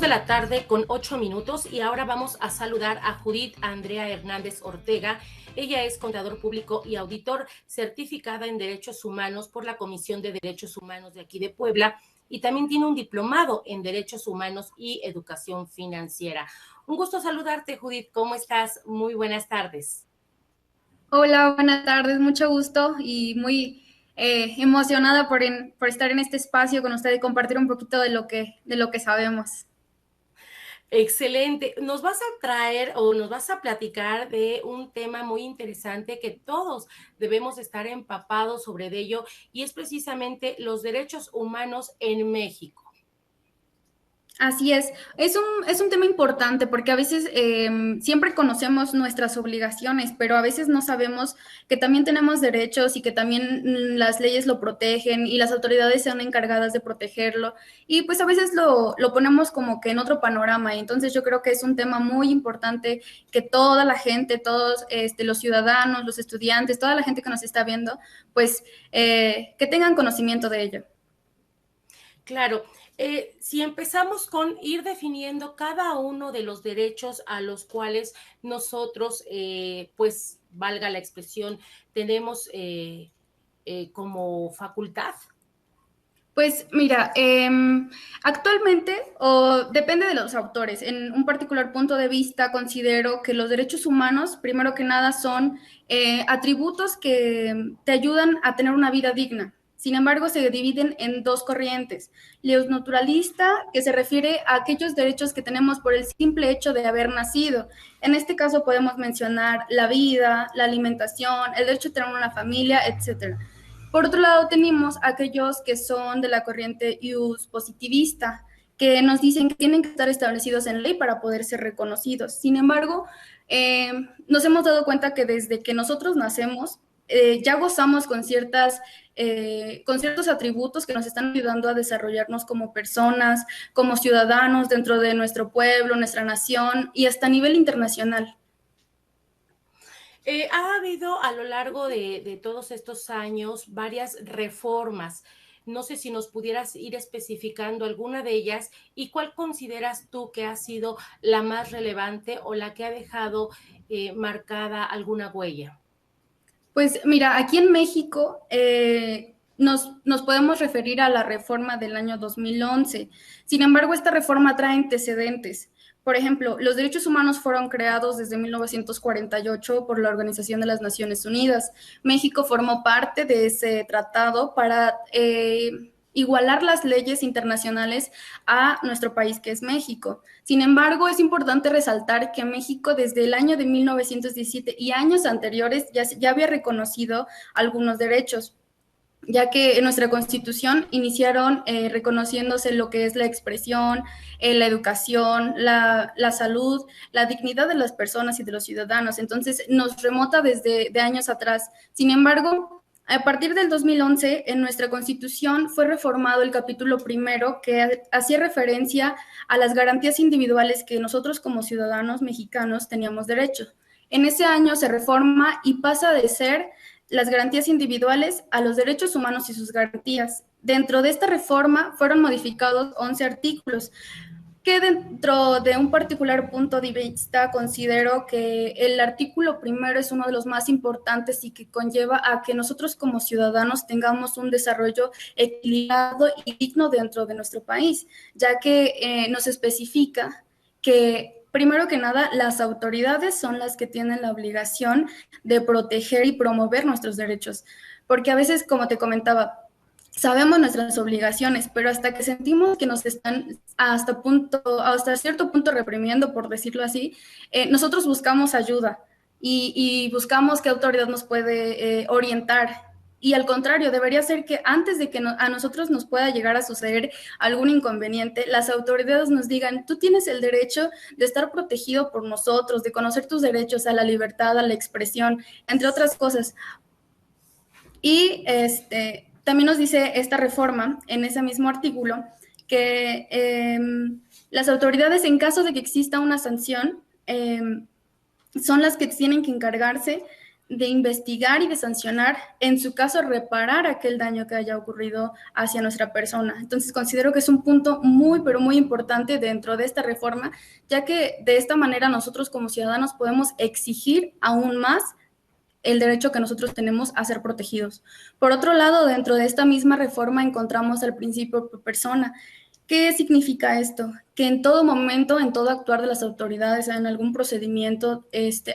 de la tarde con 8 minutos y ahora vamos a saludar a Judith Andrea Hernández Ortega. Ella es contador público y auditor certificada en Derechos Humanos por la Comisión de Derechos Humanos de aquí de Puebla y también tiene un diplomado en Derechos Humanos y Educación Financiera. Un gusto saludarte, Judith. ¿Cómo estás? Muy buenas tardes. Hola, buenas tardes, mucho gusto y muy emocionada por estar en este espacio con usted y compartir un poquito de lo que sabemos. Excelente. Nos vas a traer o nos vas a platicar de un tema muy interesante que todos debemos estar empapados sobre ello y es precisamente los derechos humanos en México. Así es un tema importante porque a veces siempre conocemos nuestras obligaciones, pero a veces no sabemos que también tenemos derechos y que también las leyes lo protegen y las autoridades son encargadas de protegerlo. Y pues a veces lo ponemos como que en otro panorama. Y entonces yo creo que es un tema muy importante que toda la gente, todos los ciudadanos, los estudiantes, toda la gente que nos está viendo, pues que tengan conocimiento de ello. Claro, si empezamos con ir definiendo cada uno de los derechos a los cuales nosotros, pues valga la expresión, tenemos como facultad. Pues mira, actualmente, o depende de los autores, en un particular punto de vista considero que los derechos humanos, primero que nada, son atributos que te ayudan a tener una vida digna. Sin embargo, se dividen en dos corrientes. Naturalista, que se refiere a aquellos derechos que tenemos por el simple hecho de haber nacido. En este caso podemos mencionar la vida, la alimentación, el derecho a tener una familia, etcétera. Por otro lado, tenemos aquellos que son de la corriente ius positivista, que nos dicen que tienen que estar establecidos en ley para poder ser reconocidos. Sin embargo, nos hemos dado cuenta que desde que nosotros nacemos, ya gozamos con ciertos atributos que nos están ayudando a desarrollarnos como personas, como ciudadanos dentro de nuestro pueblo, nuestra nación y hasta a nivel internacional. Ha habido a lo largo de todos estos años varias reformas. No sé si nos pudieras ir especificando alguna de ellas y cuál consideras tú que ha sido la más relevante o la que ha dejado marcada alguna huella. Pues mira, aquí en México nos podemos referir a la reforma del año 2011. Sin embargo, esta reforma trae antecedentes. Por ejemplo, los derechos humanos fueron creados desde 1948 por la Organización de las Naciones Unidas. México formó parte de ese tratado para igualar las leyes internacionales a nuestro país, que es México. Sin embargo, es importante resaltar que México desde el año de 1917 y años anteriores ya había reconocido algunos derechos, ya que en nuestra Constitución iniciaron reconociéndose lo que es la expresión, la educación, la salud, la dignidad de las personas y de los ciudadanos. Entonces, nos remota desde de años atrás. Sin embargo, a partir del 2011, en nuestra Constitución fue reformado el capítulo primero que hacía referencia a las garantías individuales que nosotros como ciudadanos mexicanos teníamos derecho. En ese año se reforma y pasa de ser las garantías individuales a los derechos humanos y sus garantías. Dentro de esta reforma fueron modificados 11 artículos, que dentro de un particular punto de vista considero que el artículo primero es uno de los más importantes y que conlleva a que nosotros como ciudadanos tengamos un desarrollo equilibrado y digno dentro de nuestro país, ya que nos especifica que primero que nada las autoridades son las que tienen la obligación de proteger y promover nuestros derechos, porque a veces, como te comentaba, sabemos nuestras obligaciones, pero hasta que sentimos que nos están hasta cierto punto reprimiendo, por decirlo así, nosotros buscamos ayuda y buscamos qué autoridad nos puede orientar. Y al contrario, debería ser que antes de que a nosotros nos pueda llegar a suceder algún inconveniente, las autoridades nos digan, tú tienes el derecho de estar protegido por nosotros, de conocer tus derechos a la libertad, a la expresión, entre otras cosas. Y también nos dice esta reforma en ese mismo artículo que las autoridades, en caso de que exista una sanción, son las que tienen que encargarse de investigar y de sancionar, en su caso, reparar aquel daño que haya ocurrido hacia nuestra persona. Entonces, considero que es un punto muy, pero muy importante dentro de esta reforma, ya que de esta manera nosotros como ciudadanos podemos exigir aún más el derecho que nosotros tenemos a ser protegidos. Por otro lado, dentro de esta misma reforma encontramos el principio pro persona. ¿Qué significa esto? Que en todo momento, en todo actuar de las autoridades, en algún procedimiento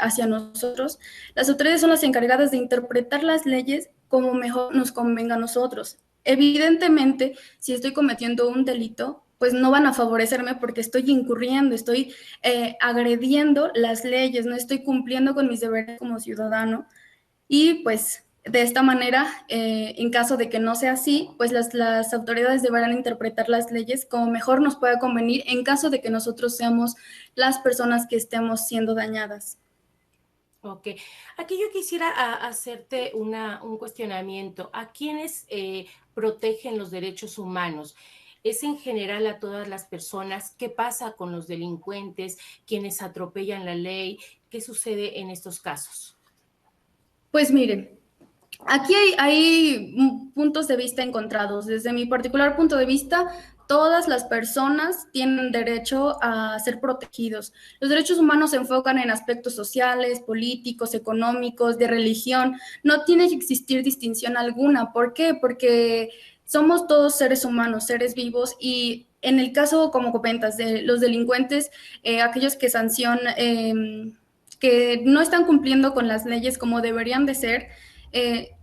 hacia nosotros, las autoridades son las encargadas de interpretar las leyes como mejor nos convenga a nosotros. Evidentemente, si estoy cometiendo un delito, pues no van a favorecerme porque estoy incurriendo, estoy agrediendo las leyes, no estoy cumpliendo con mis deberes como ciudadano. Y pues de esta manera, en caso de que no sea así, pues las autoridades deberán interpretar las leyes como mejor nos pueda convenir en caso de que nosotros seamos las personas que estemos siendo dañadas. Ok, aquí yo quisiera hacerte un cuestionamiento. ¿A quiénes protegen los derechos humanos? ¿Es en general a todas las personas? ¿Qué pasa con los delincuentes, quienes atropellan la ley? ¿Qué sucede en estos casos? Pues miren, aquí hay puntos de vista encontrados. Desde mi particular punto de vista, todas las personas tienen derecho a ser protegidos. Los derechos humanos se enfocan en aspectos sociales, políticos, económicos, de religión. No tiene que existir distinción alguna. ¿Por qué? Porque somos todos seres humanos, seres vivos y en el caso, como comentas, de los delincuentes, aquellos que sancionan, que no están cumpliendo con las leyes como deberían de ser,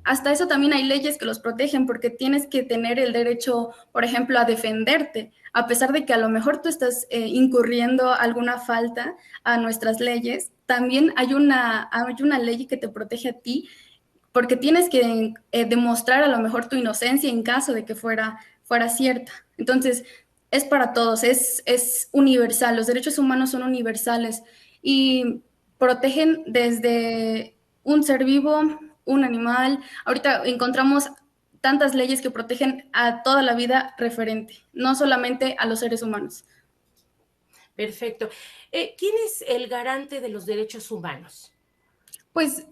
hasta eso también hay leyes que los protegen porque tienes que tener el derecho, por ejemplo, a defenderte, a pesar de que a lo mejor tú estás incurriendo alguna falta a nuestras leyes, también hay una ley que te protege a ti porque tienes que demostrar a lo mejor tu inocencia en caso de que fuera cierta. Entonces, es para todos, es universal, los derechos humanos son universales y protegen desde un ser vivo, un animal. Ahorita encontramos tantas leyes que protegen a toda la vida referente, no solamente a los seres humanos. Perfecto. ¿Quién es el garante de los derechos humanos? Pues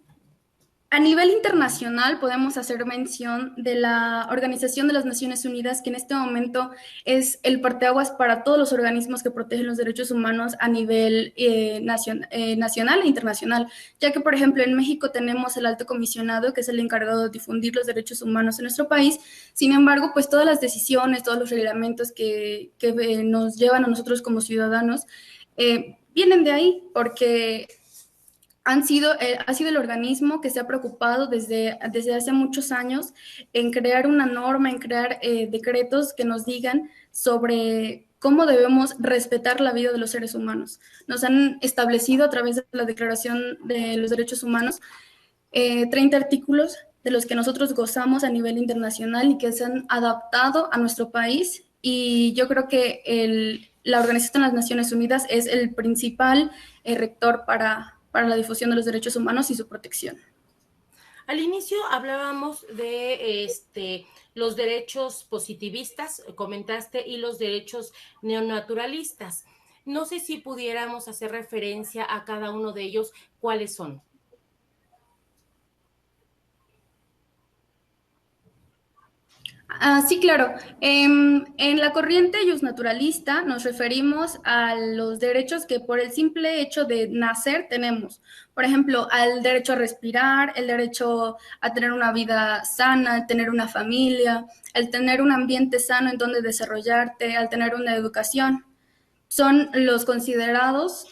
a nivel internacional podemos hacer mención de la Organización de las Naciones Unidas, que en este momento es el parteaguas para todos los organismos que protegen los derechos humanos a nivel nacional e internacional, ya que, por ejemplo, en México tenemos el Alto Comisionado, que es el encargado de difundir los derechos humanos en nuestro país. Sin embargo, pues todas las decisiones, todos los reglamentos que nos llevan a nosotros como ciudadanos vienen de ahí, porque ha sido el organismo que se ha preocupado desde hace muchos años en crear una norma, en crear decretos que nos digan sobre cómo debemos respetar la vida de los seres humanos. Nos han establecido a través de la Declaración de los Derechos Humanos 30 artículos de los que nosotros gozamos a nivel internacional y que se han adaptado a nuestro país. Y yo creo que la Organización de las Naciones Unidas es el principal rector para la difusión de los derechos humanos y su protección. Al inicio hablábamos de los derechos positivistas, comentaste, y los derechos neonaturalistas. No sé si pudiéramos hacer referencia a cada uno de ellos, ¿cuáles son? Sí, claro. En la corriente naturalista nos referimos a los derechos que por el simple hecho de nacer tenemos. Por ejemplo, al derecho a respirar, el derecho a tener una vida sana, al tener una familia, al tener un ambiente sano en donde desarrollarte, al tener una educación. Son los considerados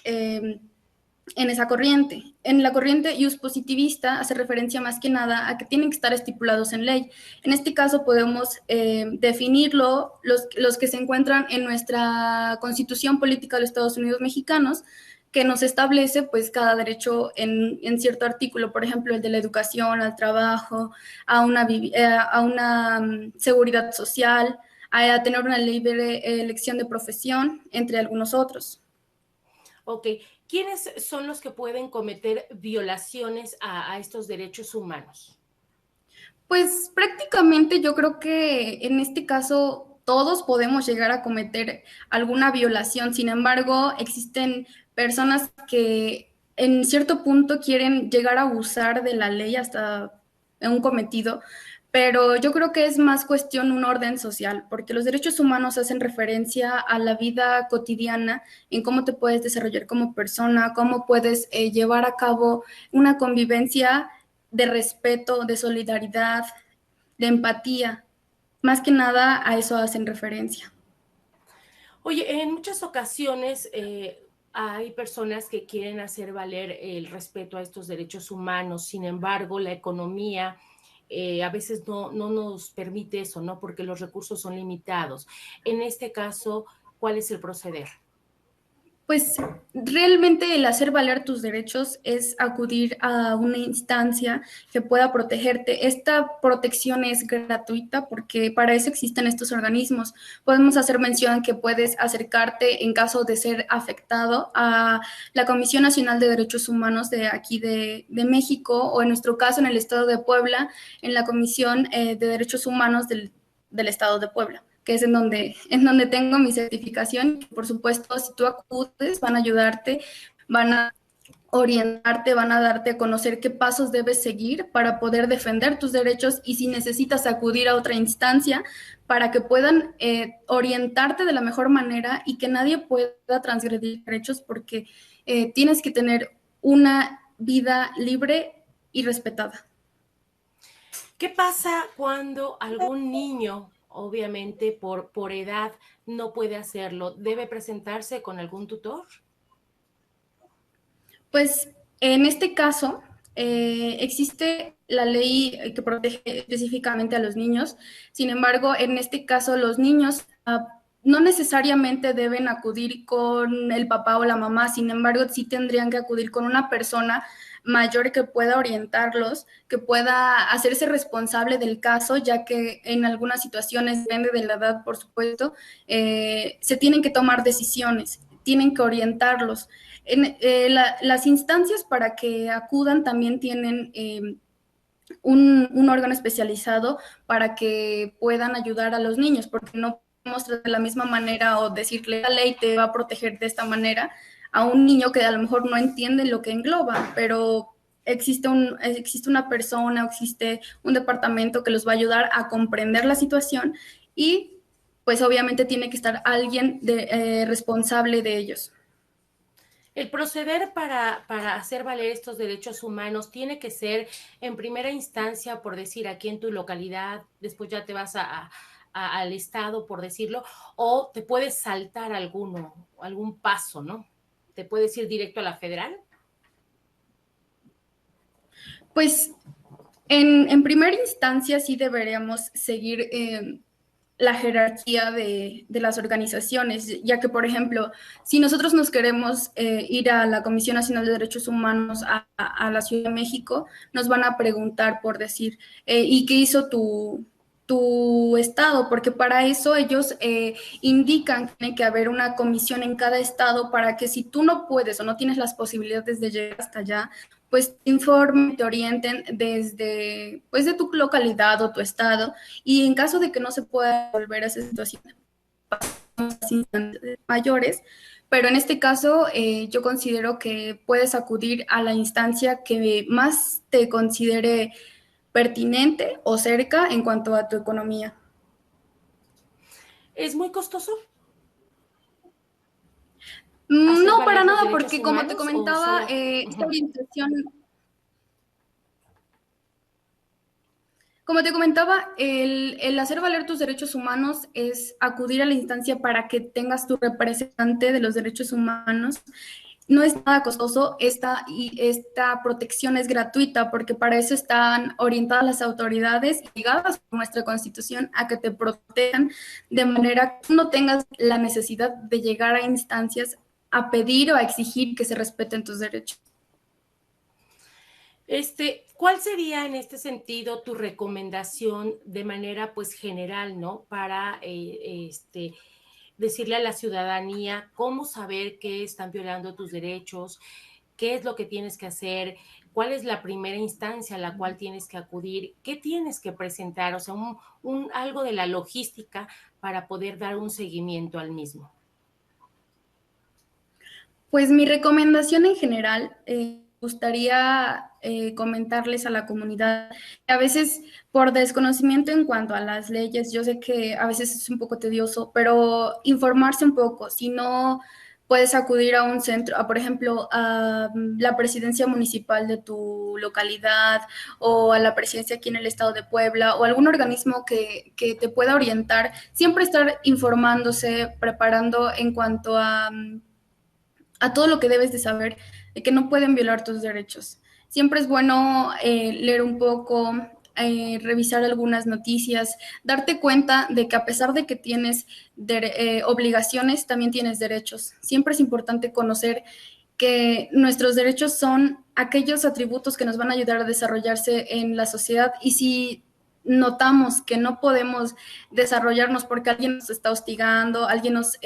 en esa corriente. En la corriente ius positivista hace referencia más que nada a que tienen que estar estipulados en ley. En este caso podemos definirlo los que se encuentran en nuestra Constitución Política de los Estados Unidos Mexicanos, que nos establece pues cada derecho en cierto artículo, por ejemplo, el de la educación, al trabajo, a una seguridad social, a tener una libre elección de profesión, entre algunos otros. Ok, ¿quiénes son los que pueden cometer violaciones a estos derechos humanos? Pues prácticamente yo creo que en este caso todos podemos llegar a cometer alguna violación. Sin embargo, existen personas que en cierto punto quieren llegar a abusar de la ley hasta en un cometido, pero yo creo que es más cuestión un orden social, porque los derechos humanos hacen referencia a la vida cotidiana, en cómo te puedes desarrollar como persona, cómo puedes llevar a cabo una convivencia de respeto, de solidaridad, de empatía. Más que nada a eso hacen referencia. Oye, en muchas ocasiones hay personas que quieren hacer valer el respeto a estos derechos humanos, sin embargo, la economía a veces no nos permite eso, ¿no? Porque los recursos son limitados. En este caso, ¿cuál es el proceder? Pues realmente el hacer valer tus derechos es acudir a una instancia que pueda protegerte. Esta protección es gratuita porque para eso existen estos organismos. Podemos hacer mención que puedes acercarte en caso de ser afectado a la Comisión Nacional de Derechos Humanos de aquí de México o en nuestro caso en el estado de Puebla, en la Comisión de Derechos Humanos del estado de Puebla, que es en donde tengo mi certificación. Por supuesto, si tú acudes, van a ayudarte, van a orientarte, van a darte a conocer qué pasos debes seguir para poder defender tus derechos y si necesitas acudir a otra instancia para que puedan orientarte de la mejor manera y que nadie pueda transgredir derechos porque tienes que tener una vida libre y respetada. ¿Qué pasa cuando algún niño, obviamente por edad, no puede hacerlo? ¿Debe presentarse con algún tutor? Pues en este caso, existe la ley que protege específicamente a los niños. Sin embargo, en este caso, los niños no necesariamente deben acudir con el papá o la mamá. Sin embargo, sí tendrían que acudir con una persona mayor que pueda orientarlos, que pueda hacerse responsable del caso, ya que en algunas situaciones, depende de la edad, por supuesto, se tienen que tomar decisiones, tienen que orientarlos. Las instancias para que acudan también tienen un órgano especializado para que puedan ayudar a los niños, porque no podemos de la misma manera o decirle la ley te va a proteger de esta manera a un niño que a lo mejor no entiende lo que engloba, pero existe una persona, existe un departamento que los va a ayudar a comprender la situación y pues obviamente tiene que estar alguien responsable de ellos. El proceder para hacer valer estos derechos humanos tiene que ser en primera instancia, por decir, aquí en tu localidad, después ya te vas al estado, por decirlo, o te puedes saltar algún paso, ¿no? Te puedes ir directo a la federal. Pues en primera instancia sí deberíamos seguir la jerarquía de las organizaciones, ya que, por ejemplo, si nosotros nos queremos ir a la Comisión Nacional de Derechos Humanos a la Ciudad de México, nos van a preguntar por decir, ¿y qué hizo tu estado? Porque para eso ellos indican que tiene que haber una comisión en cada estado para que si tú no puedes o no tienes las posibilidades de llegar hasta allá, pues te informen, te orienten desde pues, de tu localidad o tu estado y en caso de que no se pueda volver a esa situación, mayores, pero en este caso yo considero que puedes acudir a la instancia que más te considere pertinente o cerca en cuanto a tu economía. ¿Es muy costoso hacer No, para valer los nada, derechos porque como te humanos o comentaba, solo? esta orientación. Como te comentaba, el hacer valer tus derechos humanos es acudir a la instancia para que tengas tu representante de los derechos humanos. No es nada costoso, esta protección es gratuita porque para eso están orientadas las autoridades ligadas por nuestra Constitución a que te protejan de manera que no tengas la necesidad de llegar a instancias a pedir o a exigir que se respeten tus derechos. ¿Cuál sería en este sentido tu recomendación de manera pues general, ¿no? Para decirle a la ciudadanía cómo saber que están violando tus derechos, qué es lo que tienes que hacer, cuál es la primera instancia a la cual tienes que acudir, qué tienes que presentar, o sea, algo de la logística para poder dar un seguimiento al mismo. Pues mi recomendación en general, gustaría comentarles a la comunidad que a veces por desconocimiento en cuanto a las leyes, yo sé que a veces es un poco tedioso, pero informarse un poco, si no puedes acudir a un centro, por ejemplo, a la presidencia municipal de tu localidad o a la presidencia aquí en el estado de Puebla o algún organismo que te pueda orientar, siempre estar informándose, preparando en cuanto a todo lo que debes de saber, de que no pueden violar tus derechos. Siempre es bueno leer un poco, revisar algunas noticias, darte cuenta de que a pesar de que tienes obligaciones, también tienes derechos. Siempre es importante conocer que nuestros derechos son aquellos atributos que nos van a ayudar a desarrollarse en la sociedad y si notamos que no podemos desarrollarnos porque alguien nos está hostigando, alguien nos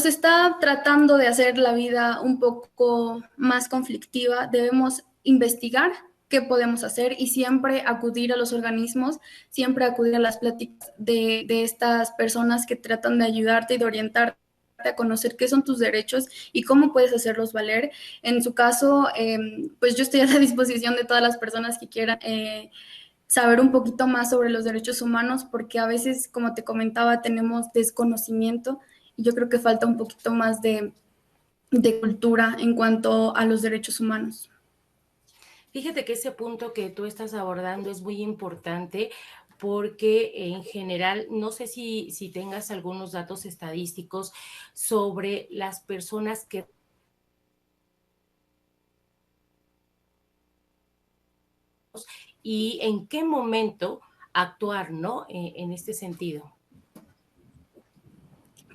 está tratando de hacer la vida un poco más conflictiva, debemos investigar qué podemos hacer y siempre acudir a los organismos, siempre acudir a las pláticas de estas personas que tratan de ayudarte y de orientarte a conocer qué son tus derechos y cómo puedes hacerlos valer. En su caso, pues yo estoy a la disposición de todas las personas que quieran saber un poquito más sobre los derechos humanos, porque a veces, como te comentaba, tenemos desconocimiento y yo creo que falta un poquito más de cultura en cuanto a los derechos humanos. Fíjate que ese punto que tú estás abordando es muy importante porque en general, no sé si tengas algunos datos estadísticos sobre las personas que y en qué momento actuar, ¿no? En este sentido.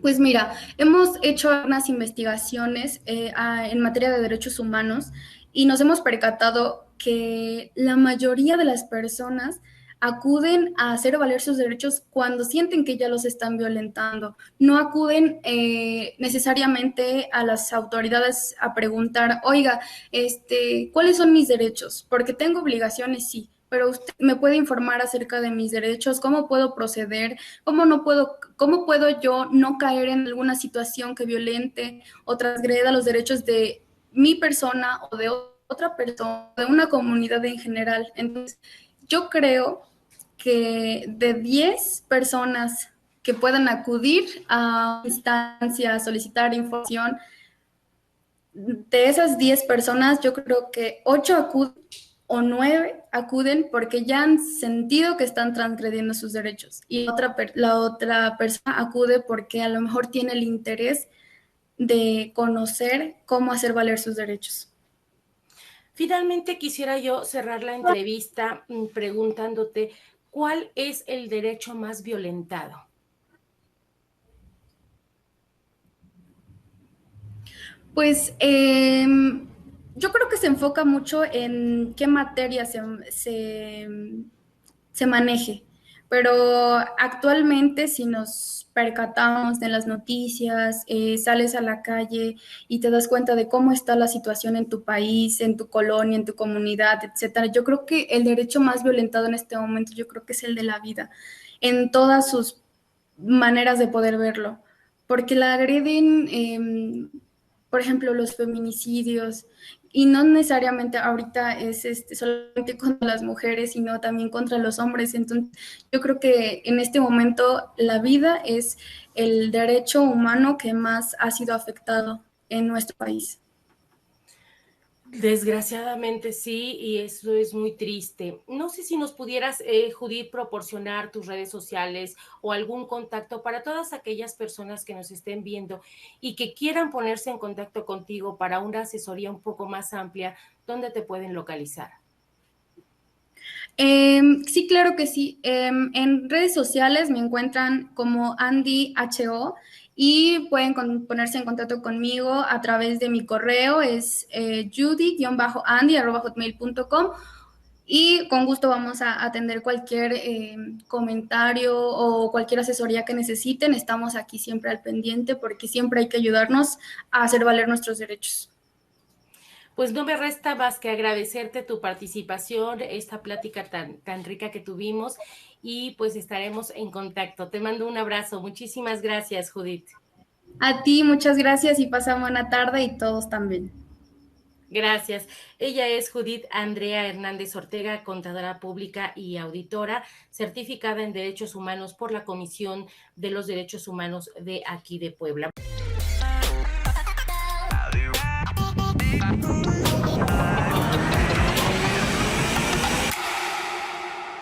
Pues mira, hemos hecho unas investigaciones en materia de derechos humanos y nos hemos percatado que la mayoría de las personas acuden a hacer valer sus derechos cuando sienten que ya los están violentando. No acuden necesariamente a las autoridades a preguntar, oiga, ¿cuáles son mis derechos? Porque tengo obligaciones, sí, pero usted me puede informar acerca de mis derechos, cómo puedo proceder, cómo puedo yo no caer en alguna situación que violente o transgreda los derechos de mi persona o de otra persona, de una comunidad en general. Entonces, yo creo que de 10 personas que puedan acudir a instancias, a solicitar información, de esas 10 personas, yo creo que 8 acuden o 9 acuden porque ya han sentido que están transgrediendo sus derechos y la otra persona acude porque a lo mejor tiene el interés de conocer cómo hacer valer sus derechos. Finalmente, quisiera yo cerrar la entrevista preguntándote, ¿cuál es el derecho más violentado? Pues yo creo que se enfoca mucho en qué materia se maneje, pero actualmente si nos percatamos de las noticias, sales a la calle y te das cuenta de cómo está la situación en tu país, en tu colonia, en tu comunidad, etcétera. Yo creo que el derecho más violentado en este momento, yo creo que es el de la vida, en todas sus maneras de poder verlo, porque la agreden, por ejemplo, los feminicidios, y no necesariamente ahorita es solamente contra las mujeres, sino también contra los hombres. Entonces, yo creo que en este momento la vida es el derecho humano que más ha sido afectado en nuestro país. Desgraciadamente sí, y eso es muy triste. No sé si nos pudieras, Judith, proporcionar tus redes sociales o algún contacto para todas aquellas personas que nos estén viendo y que quieran ponerse en contacto contigo para una asesoría un poco más amplia, ¿dónde te pueden localizar? Sí, claro que sí. En redes sociales me encuentran como Andy HO y pueden ponerse en contacto conmigo a través de mi correo, es judy-andy@hotmail.com y con gusto vamos a atender cualquier comentario o cualquier asesoría que necesiten. Estamos aquí siempre al pendiente porque siempre hay que ayudarnos a hacer valer nuestros derechos. Pues no me resta más que agradecerte tu participación, esta plática tan rica que tuvimos y pues estaremos en contacto. Te mando un abrazo. Muchísimas gracias, Judith. A ti, muchas gracias y pasa buena tarde y todos también. Gracias. Ella es Judith Andrea Hernández Ortega, contadora pública y auditora, certificada en Derechos Humanos por la Comisión de los Derechos Humanos de aquí de Puebla.